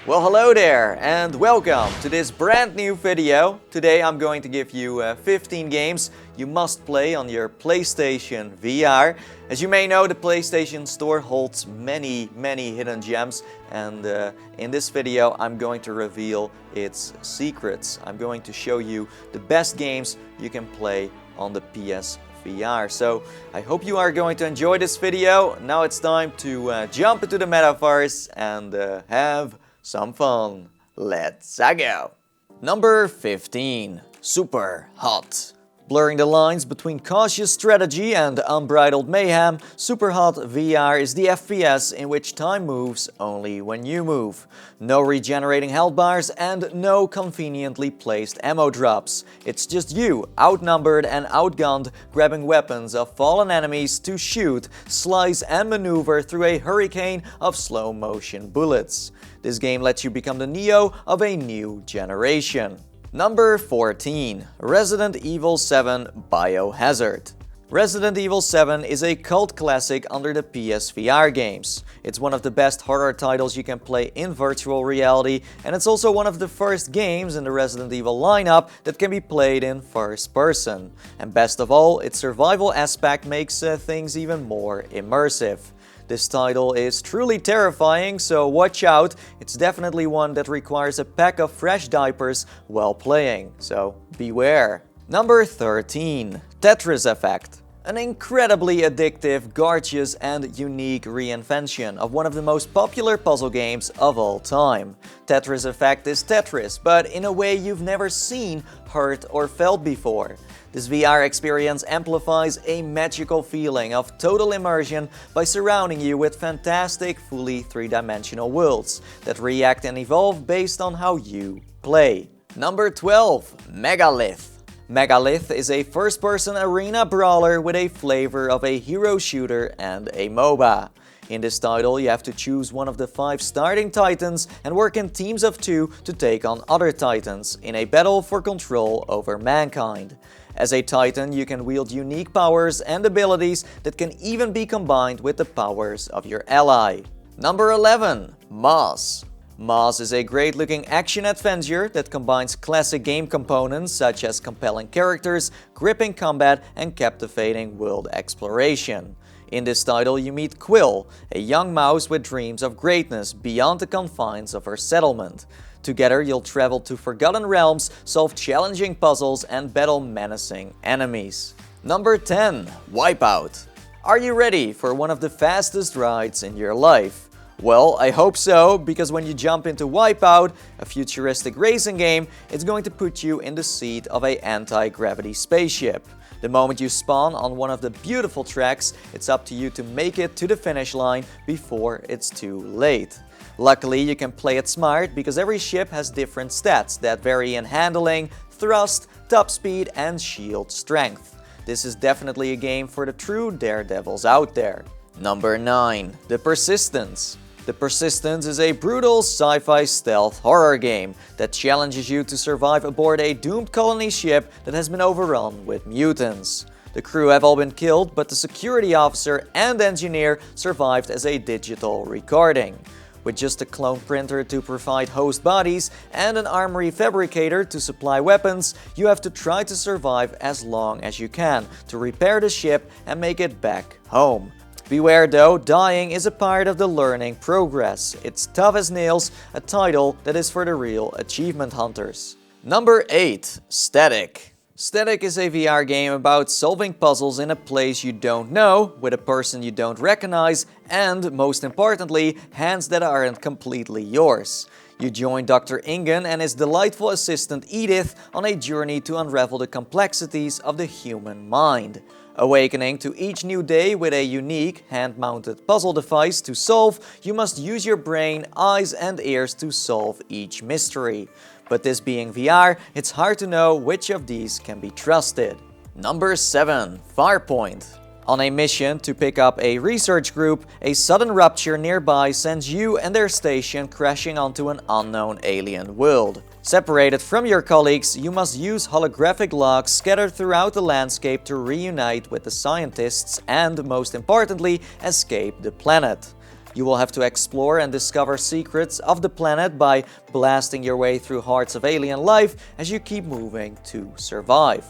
Well, hello there and welcome to this brand new video. Today I'm going to give you 15 games you must play on your PlayStation VR. As you may know, the PlayStation Store holds many hidden gems, and in this video I'm going to reveal its secrets. I'm going to show you the best games you can play on the PSVR. So I hope you are going to enjoy this video. Now it's time to jump into the metaverse and have some fun. Let's go! Number 15. Superhot. Blurring the lines between cautious strategy and unbridled mayhem, Superhot VR is the FPS in which time moves only when you move. No regenerating health bars and no conveniently placed ammo drops. It's just you, outnumbered and outgunned, grabbing weapons of fallen enemies to shoot, slice and maneuver through a hurricane of slow motion bullets. This game lets you become the Neo of a new generation. Number 14. Resident Evil 7 Biohazard. Resident Evil 7 is a cult classic under the PSVR games. It's one of the best horror titles you can play in virtual reality, and it's also one of the first games in the Resident Evil lineup that can be played in first person. And best of all, its survival aspect makes things even more immersive. This title is truly terrifying, so watch out. It's definitely one that requires a pack of fresh diapers while playing, so beware. Number 13. Tetris Effect. An incredibly addictive, gorgeous and unique reinvention of one of the most popular puzzle games of all time. Tetris Effect is Tetris, but in a way you've never seen, heard or felt before. This VR experience amplifies a magical feeling of total immersion by surrounding you with fantastic, fully three-dimensional worlds that react and evolve based on how you play. Number 12. Megalith. Megalith is a first-person arena brawler with a flavor of a hero shooter and a MOBA. In this title, you have to choose one of the 5 starting titans and work in teams of 2 to take on other titans in a battle for control over mankind. As a titan, you can wield unique powers and abilities that can even be combined with the powers of your ally. Number 11. Moss. Moss is a great-looking action-adventure that combines classic game components such as compelling characters, gripping combat, and captivating world exploration. In this title, you meet Quill, a young mouse with dreams of greatness beyond the confines of her settlement. Together, you'll travel to forgotten realms, solve challenging puzzles, and battle menacing enemies. Number 10. Wipeout. Are you ready for one of the fastest rides in your life? Well, I hope so, because when you jump into Wipeout, a futuristic racing game, it's going to put you in the seat of an anti-gravity spaceship. The moment you spawn on one of the beautiful tracks, it's up to you to make it to the finish line before it's too late. Luckily, you can play it smart because every ship has different stats that vary in handling, thrust, top speed and shield strength. This is definitely a game for the true daredevils out there. Number 9. The Persistence. The Persistence is a brutal sci-fi stealth horror game that challenges you to survive aboard a doomed colony ship that has been overrun with mutants. The crew have all been killed, but the security officer and engineer survived as a digital recording. With just a clone printer to provide host bodies and an armory fabricator to supply weapons, you have to try to survive as long as you can to repair the ship and make it back home. Beware though, dying is a part of the learning progress. It's tough as nails, a title that is for the real achievement hunters. Number 8. Static. Static is a VR game about solving puzzles in a place you don't know, with a person you don't recognize, and, most importantly, hands that aren't completely yours. You join Dr. Ingen and his delightful assistant Edith on a journey to unravel the complexities of the human mind. Awakening to each new day with a unique, hand-mounted puzzle device to solve, you must use your brain, eyes and ears to solve each mystery. But this being VR, it's hard to know which of these can be trusted. Number 7. Farpoint. On a mission to pick up a research group, a sudden rupture nearby sends you and their station crashing onto an unknown alien world. Separated from your colleagues, you must use holographic logs scattered throughout the landscape to reunite with the scientists and, most importantly, escape the planet. You will have to explore and discover secrets of the planet by blasting your way through hearts of alien life as you keep moving to survive.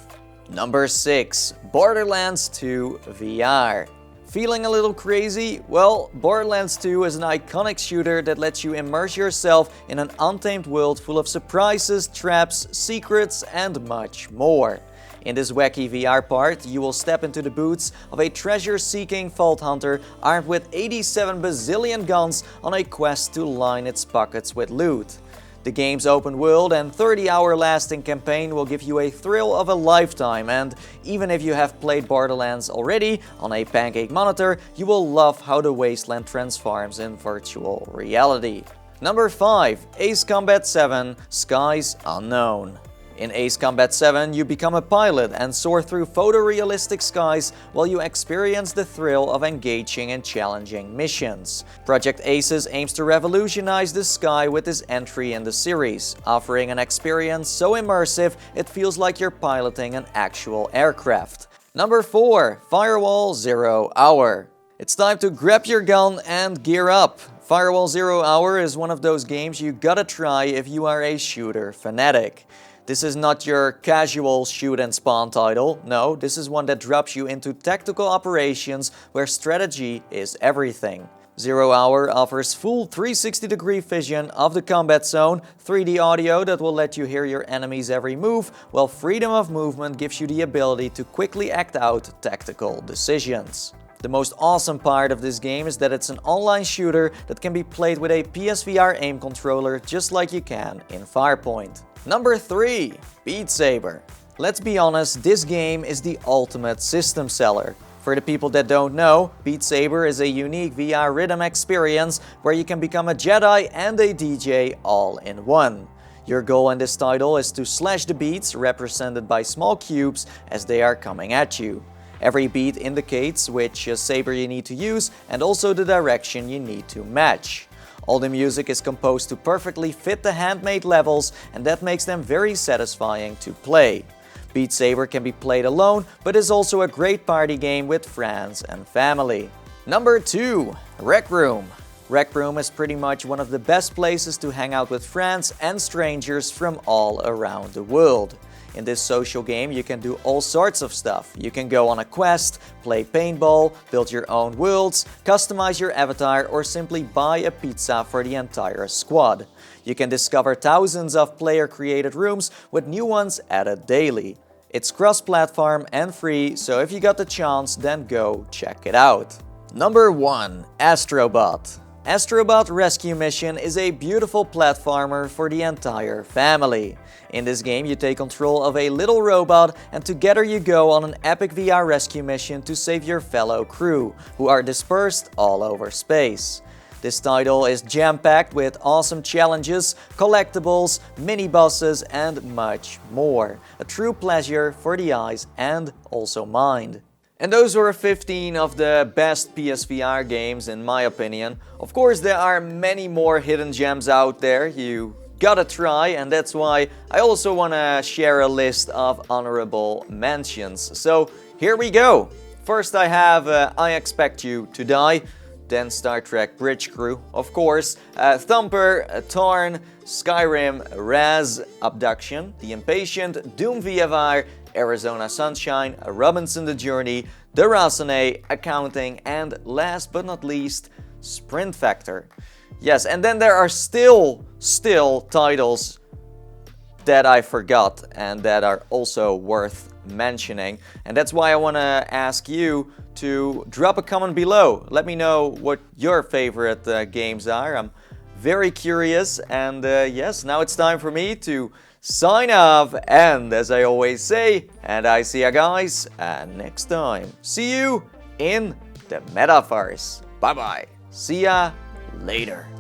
Number 6. Borderlands 2 VR. Feeling a little crazy? Well, Borderlands 2 is an iconic shooter that lets you immerse yourself in an untamed world full of surprises, traps, secrets, and much more. In this wacky VR part, you will step into the boots of a treasure-seeking vault hunter armed with 87 bazillion guns on a quest to line its pockets with loot. The game's open world and 30-hour lasting campaign will give you a thrill of a lifetime, and even if you have played Borderlands already on a pancake monitor, you will love how the wasteland transforms in virtual reality. Number 5. Ace Combat 7 Skies Unknown. In Ace Combat 7, you become a pilot and soar through photorealistic skies while you experience the thrill of engaging and challenging missions. Project Aces aims to revolutionize the sky with this entry in the series, offering an experience so immersive it feels like you're piloting an actual aircraft. Number 4. Firewall 0 Hour. It's time to grab your gun and gear up. Firewall 0 Hour is one of those games you gotta try if you are a shooter fanatic. This is not your casual shoot and spawn title, no, this is one that drops you into tactical operations where strategy is everything. 0 Hour offers full 360-degree vision of the combat zone, 3D audio that will let you hear your enemy's every move, while freedom of movement gives you the ability to quickly act out tactical decisions. The most awesome part of this game is that it's an online shooter that can be played with a PSVR aim controller just like you can in Farpoint. Number 3. Beat Saber. Let's be honest, this game is the ultimate system seller. For the people that don't know, Beat Saber is a unique VR rhythm experience where you can become a Jedi and a DJ all in one. Your goal in this title is to slash the beats, represented by small cubes, as they are coming at you. Every beat indicates which saber you need to use and also the direction you need to match. All the music is composed to perfectly fit the handmade levels, and that makes them very satisfying to play. Beat Saber can be played alone, but is also a great party game with friends and family. Number 2. Rec Room. Rec Room is pretty much one of the best places to hang out with friends and strangers from all around the world. In this social game, you can do all sorts of stuff. You can go on a quest, play paintball, build your own worlds, customize your avatar, or simply buy a pizza for the entire squad. You can discover thousands of player-created rooms with new ones added daily. It's cross-platform and free, so if you got the chance, then go check it out. Number 1. Astrobot. Astrobot Rescue Mission is a beautiful platformer for the entire family. In this game, you take control of a little robot and together you go on an epic VR rescue mission to save your fellow crew, who are dispersed all over space. This title is jam-packed with awesome challenges, collectibles, mini-bosses, and much more. A true pleasure for the eyes and also mind. And those were 15 of the best PSVR games in my opinion. Of course, there are many more hidden gems out there you gotta try, and that's why I also wanna share a list of honorable mentions. So here we go. First I have I Expect You to Die, then Star Trek Bridge Crew, of course, Thumper, Torn, Skyrim, Raz, Abduction, The Impatient, Doom VFR, Arizona Sunshine, Robinson the Journey, The Rasane, Accounting, and last but not least, Sprint Factor. Yes, and then there are still titles that I forgot and that are also worth mentioning. And that's why I want to ask you to drop a comment below. Let me know what your favorite games are. I'm very curious, and yes, now it's time for me to sign off, and as I always say, and I see ya guys next time. See you in the metaverse. Bye bye. See ya later.